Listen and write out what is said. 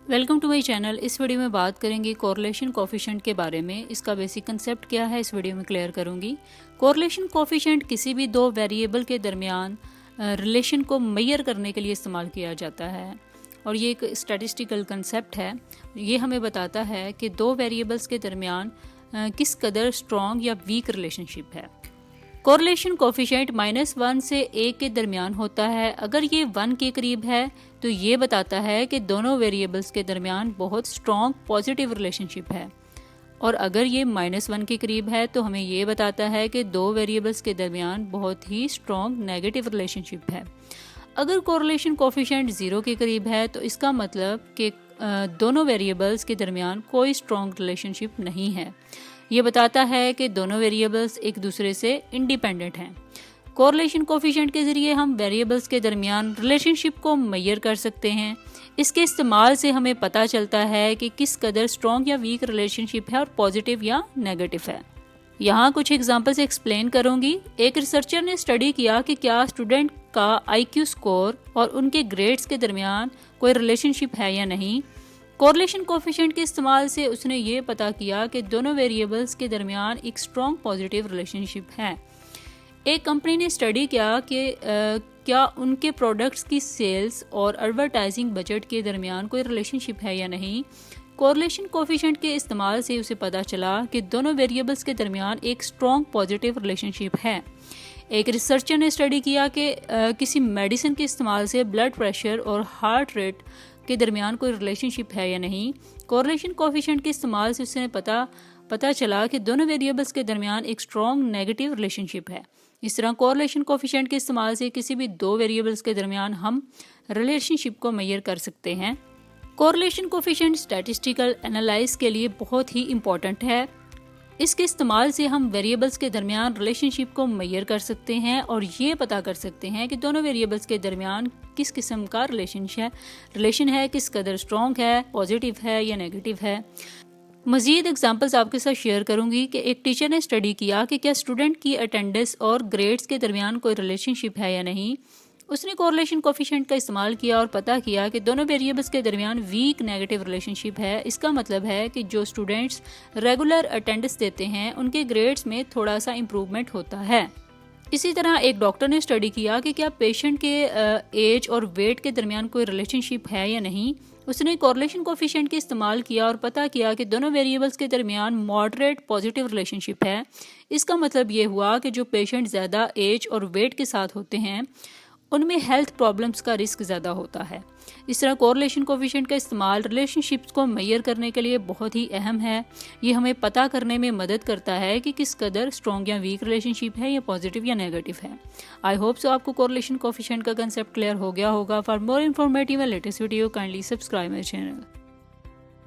Welcome to my channel. इस video में बात करेंगे कोरिलेशन कोफिशिएंट के बारे में। इसका बेसिक कंसेप्ट क्या है इस वीडियो में क्लियर करूंगी। कोरिलेशन कोफिशिएंट किसी भी दो वेरिएबल के दरमियान रिलेशन को मेजर करने के लिए इस्तेमाल किया जाता है और ये एक स्टैटिस्टिकल कंसेप्ट है। ये हमें बताता है कि दो वेरिएबल्स के दरमियान किस कदर स्ट्रॉन्ग या वीक रिलेशनशिप है। कोरिलेशन कोफिशिएंट -1 से 1 के दरमियान होता है। अगर ये 1 के करीब है तो ये बताता है कि दोनों वेरिएबल्स के दरमियान बहुत स्ट्रॉन्ग पॉजिटिव रिलेशनशिप है, और अगर ये -1 के करीब है तो हमें ये बताता है कि दो वेरिएबल्स के दरमियान बहुत ही स्ट्रॉन्ग नेगेटिव रिलेशनशिप है। अगर कोरिलेशन कोफिशिएंट 0 के करीब है तो इसका मतलब कि दोनों वेरिएबल्स के दरमियान कोई स्ट्रॉन्ग रिलेशनशिप नहीं है। ये बताता है कि दोनों वेरिएबल्स एक दूसरे से इंडिपेंडेंट हैं। कोरिलेशन कोफिशिएंट के ज़रिए हम वेरिएबल्स के दरमियान रिलेशनशिप को मेजर कर सकते हैं। इसके इस्तेमाल से हमें पता चलता है कि किस कदर स्ट्रॉन्ग या वीक रिलेशनशिप है और पॉजिटिव या नेगेटिव है। यहाँ कुछ एग्जांपल्स एक्सप्लेन करूँगी। एक रिसर्चर ने स्टडी किया कि क्या स्टूडेंट का IQ स्कोर और उनके ग्रेड्स के दरमियान कोई रिलेशनशिप है या नहीं। कोरिलेशन कोफिशिएंट के इस्तेमाल से उसने ये पता किया कि दोनों वेरिएबल्स के दरमियान एक स्ट्रॉन्ग पॉजिटिव रिलेशनशिप है। एक कंपनी ने स्टडी किया कि क्या उनके प्रोडक्ट्स की सेल्स और एडवर्टाइजिंग बजट के दरमियान कोई रिलेशनशिप है या नहीं। कोरिलेशन कोफिशिएंट के इस्तेमाल से उसे पता चला कि दोनों वेरिएबल्स के दरमियान एक स्ट्रॉन्ग पॉजिटिव रिलेशनशिप है। एक रिसर्चर ने स्टडी किया कि किसी मेडिसिन के इस्तेमाल से ब्लड प्रेशर और हार्ट रेट के दरमियान कोई रिलेशनशिप है या नहीं। कोरिलेशन कोफिशिएंट के इस्तेमाल से उसने पता चला कि दोनों वेरिएबल्स के दरमियान एक स्ट्रॉन्ग नेगेटिव रिलेशनशिप है। इस तरह कोरिलेशन कोफिशिएंट के इस्तेमाल से किसी भी दो वेरिएबल्स के दरमियान हम रिलेशनशिप को मेजर कर सकते हैं। कोरिलेशन कोफिशिएंट स्टैटिस्टिकल एनालिसिस के लिए बहुत ही इम्पोर्टेंट है। इसके इस्तेमाल से हम वेरिएबल्स के दरमियान रिलेशनशिप को मेजर कर सकते हैं और ये पता कर सकते हैं कि दोनों वेरिएबल्स के दरमियान किस किस्म का रिलेशन है, किस कदर स्ट्रॉन्ग है, पॉजिटिव है या नेगेटिव है। मज़ीद एग्जांपल्स आपके साथ शेयर करूंगी कि एक टीचर ने स्टडी किया कि क्या स्टूडेंट की अटेंडेंस और ग्रेड्स के दरमियान कोई रिलेशनशिप है या नहीं। उसने कोरिलेशन कोफिशिएंट का इस्तेमाल किया और पता किया कि दोनों वेरिएबल्स के दरमियान वीक नेगेटिव रिलेशनशिप है। इसका मतलब है कि जो स्टूडेंट्स रेगुलर अटेंडेंस देते हैं उनके ग्रेड्स में थोड़ा सा इम्प्रूवमेंट होता है। इसी तरह एक डॉक्टर ने स्टडी किया कि क्या पेशेंट के एज और वेट के दरमियान कोई रिलेशनशिप है या नहीं। उसने कोरिलेशन कोफिशिएंट के इस्तेमाल किया और पता किया कि दोनों वेरिएबल्स के दरमियान मॉडरेट पॉजिटिव रिलेशनशिप है। इसका मतलब ये हुआ कि जो पेशेंट ज़्यादा एज और वेट के साथ होते हैं उनमें हेल्थ प्रॉब्लम्स का रिस्क ज़्यादा होता है। इस तरह कोरिलेशन कोफिशिएंट का इस्तेमाल रिलेशनशिप्स को मेजर करने के लिए बहुत ही अहम है। ये हमें पता करने में मदद करता है कि किस कदर स्ट्रॉन्ग या वीक रिलेशनशिप है, या पॉजिटिव या नेगेटिव है। आई होप सो आपको कोरिलेशन कोफिशिएंट का कंसेप्ट क्लियर हो गया होगा। For more informative and latest video kindly subscribe my channel.